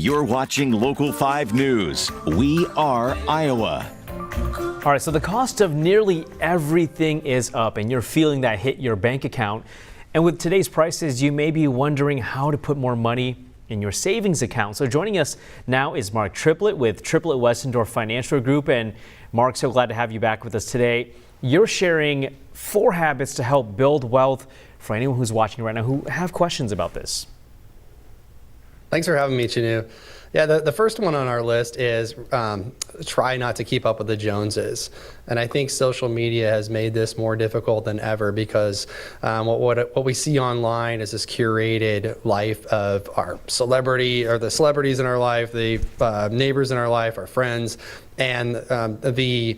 You're watching Local 5 News. We are Iowa. All right, so the cost of nearly everything is up, and you're feeling that hit your bank account. And with today's prices, you may be wondering how to put more money in your savings account. So joining us now is Mark Triplett with Triplett-Westendorf Financial Group. And Mark, so glad to have you back with us today. You're sharing 4 habits to help build wealth for anyone who's watching right now who have questions about this. Thanks for having me, Chanu. Yeah, the first one on our list is try not to keep up with the Joneses. And I think social media has made this more difficult than ever because what we see online is this curated life of our celebrity, or the celebrities in our life, the neighbors in our life, our friends, and the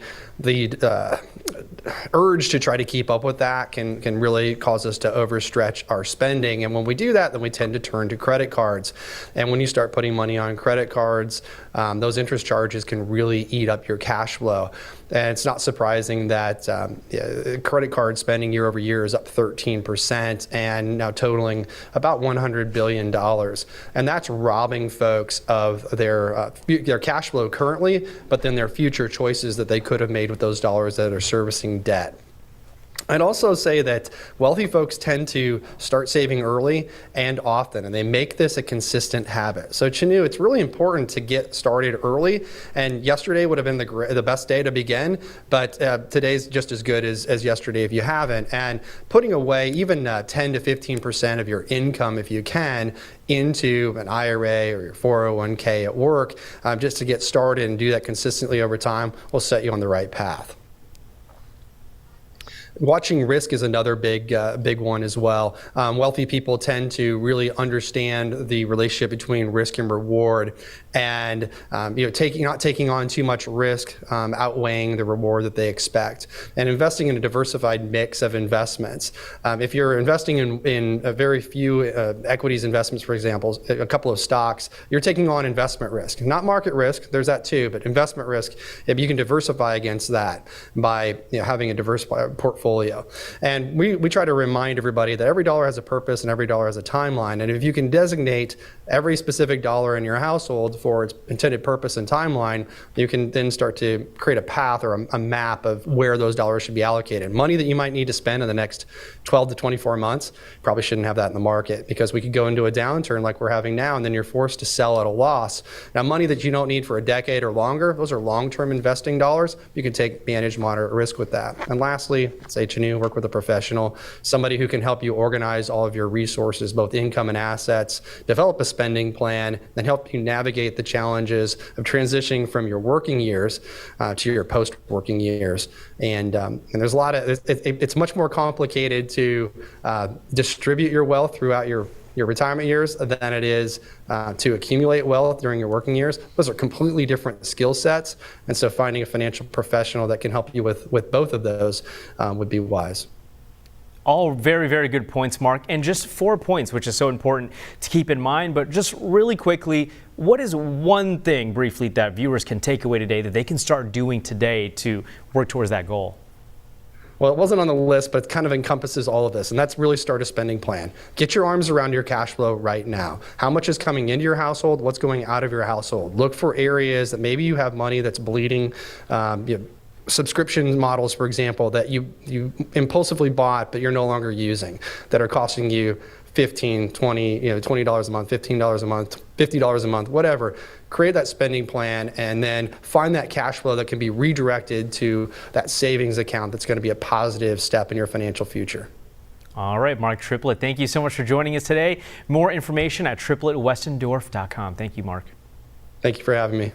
urge to try to keep up with that can really cause us to overstretch our spending. And when we do that, then we tend to turn to credit cards. And when you start putting money on credit cards, those interest charges can really eat up your cash flow. And it's not surprising that credit card spending year over year is up 13% and now totaling about $100 billion. And that's robbing folks of their cash flow currently, but then their future choices that they could have made with those dollars that are servicing debt. I'd also say that wealthy folks tend to start saving early and often, and they make this a consistent habit. So Chanu, it's really important to get started early, and yesterday would have been the best day to begin, but today's just as good as yesterday if you haven't. And putting away even 10 to 15% of your income, if you can, into an IRA or your 401k at work, just to get started and do that consistently over time will set you on the right path. Watching risk is another big one as well. Wealthy people tend to really understand the relationship between risk and reward, and not taking on too much risk, outweighing the reward that they expect, and investing in a diversified mix of investments. If you're investing in a very few equities investments, for example, a couple of stocks, you're taking on investment risk, not market risk. There's that too, but investment risk. If you can diversify against that by having a diverse portfolio. And we try to remind everybody that every dollar has a purpose and every dollar has a timeline. And if you can designate every specific dollar in your household for its intended purpose and timeline, you can then start to create a path or a map of where those dollars should be allocated. Money that you might need to spend in the next 12 to 24 months, probably shouldn't have that in the market, because we could go into a downturn like we're having now, and then you're forced to sell at a loss. Now, money that you don't need for a decade or longer, those are long-term investing dollars. You can take managed moderate risk with that. And lastly, say Chanu, work with a professional, somebody who can help you organize all of your resources, both income and assets, develop a spending plan, and help you navigate the challenges of transitioning from your working years to your post-working years. And there's a lot of, it's much more complicated to distribute your wealth throughout your retirement years than it is to accumulate wealth during your working years. Those are completely different skill sets. And so finding a financial professional that can help you with both of those would be wise. All very, very good points, Mark. And just 4 points, which is so important to keep in mind. But just really quickly, what is one thing briefly that viewers can take away today that they can start doing today to work towards that goal? Well, it wasn't on the list, but it kind of encompasses all of this, and that's really start a spending plan. Get your arms around your cash flow right now. How much is coming into your household? What's going out of your household? Look for areas that maybe you have money that's bleeding. Subscription models, for example, that you impulsively bought but you're no longer using, that are costing you $15, $20, $20 a month, $15 a month, $50 a month, whatever. Create that spending plan and then find that cash flow that can be redirected to that savings account that's going to be a positive step in your financial future. All right, Mark Triplett, thank you so much for joining us today. More information at Triplett-Westendorf.com. Thank you, Mark. Thank you for having me.